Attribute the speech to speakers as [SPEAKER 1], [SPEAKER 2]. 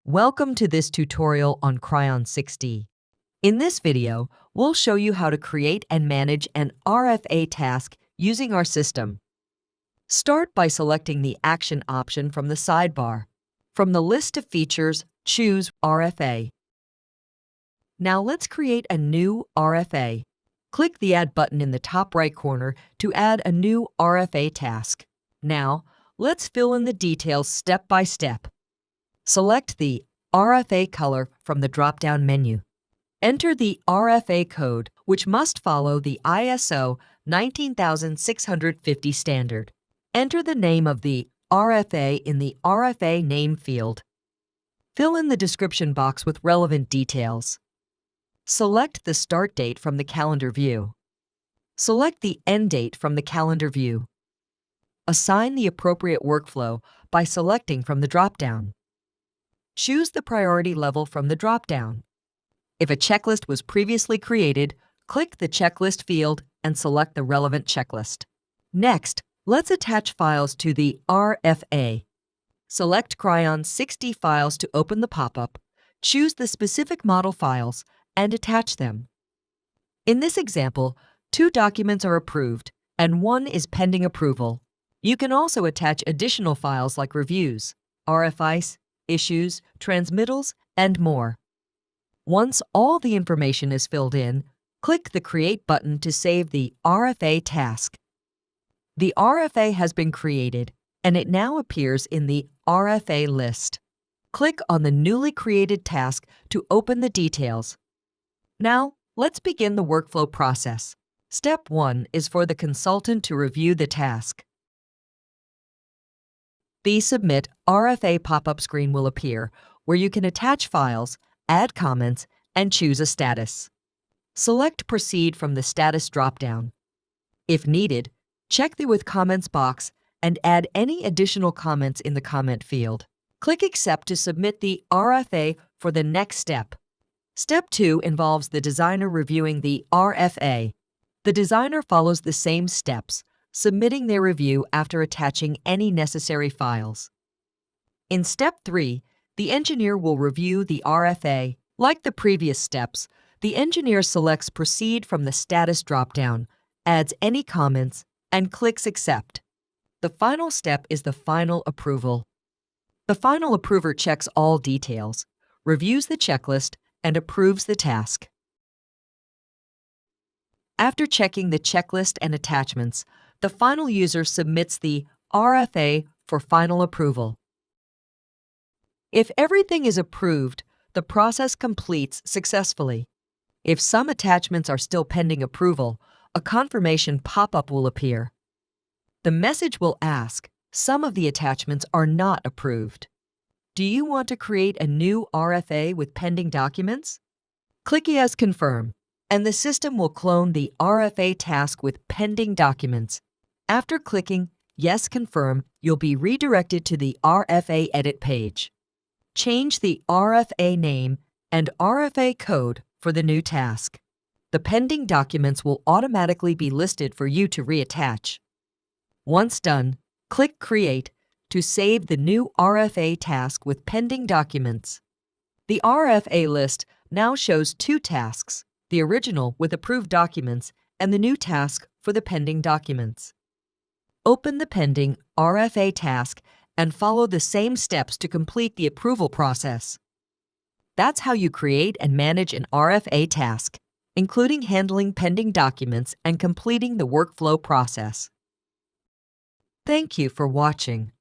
[SPEAKER 1] Welcome to this tutorial on Cryon 6D. In this video, we'll show you how to create and manage an RFA task using our system. Start by selecting the Action option from the sidebar. From the list of features, choose RFA. Now let's create a new RFA. Click the Add button in the top right corner to add a new RFA task. Now, let's fill in the details step by step. Select the RFA color from the drop-down menu. Enter the RFA code, which must follow the ISO 19650 standard. Enter the name of the RFA in the RFA name field. Fill in the description box with relevant details. Select the start date from the calendar view. Select the end date from the calendar view. Assign the appropriate workflow by selecting from the drop-down. Choose the priority level from the drop-down. If a checklist was previously created, click the Checklist field and select the relevant checklist. Next, let's attach files to the RFA. Select Cryon 6D files to open the pop-up, choose the specific model files, and attach them. In this example, 2 documents are approved and 1 is pending approval. You can also attach additional files like reviews, RFIs, issues, transmittals, and more. Once all the information is filled in, click the Create button to save the RFA task. The RFA has been created, and it now appears in the RFA list. Click on the newly created task to open the details. Now, let's begin the workflow process. Step 1 is for the consultant to review the task. The Submit RFA pop-up screen will appear, where you can attach files, add comments, and choose a status. Select Proceed from the Status drop-down. If needed, check the With Comments box and add any additional comments in the comment field. Click Accept to submit the RFA for the next step. Step 2 involves the designer reviewing the RFA. The designer follows the same steps, submitting their review after attaching any necessary files. In Step 3, the engineer will review the RFA. Like the previous steps, the engineer selects Proceed from the Status drop-down, adds any comments, and clicks Accept. The final step is the final approval. The final approver checks all details, reviews the checklist, and approves the task. After checking the checklist and attachments, the final user submits the RFA for final approval. If everything is approved, the process completes successfully. If some attachments are still pending approval, a confirmation pop-up will appear. The message will ask, some of the attachments are not approved. Do you want to create a new RFA with pending documents? Click Yes Confirm, and the system will clone the RFA task with pending documents. After clicking Yes Confirm, you'll be redirected to the RFA Edit page. Change the RFA name and RFA code for the new task. The pending documents will automatically be listed for you to reattach. Once done, click Create to save the new RFA task with pending documents. The RFA list now shows 2 tasks, the original with approved documents and the new task for the pending documents. Open the pending RFA task and follow the same steps to complete the approval process. That's how you create and manage an RFA task, including handling pending documents and completing the workflow process. Thank you for watching.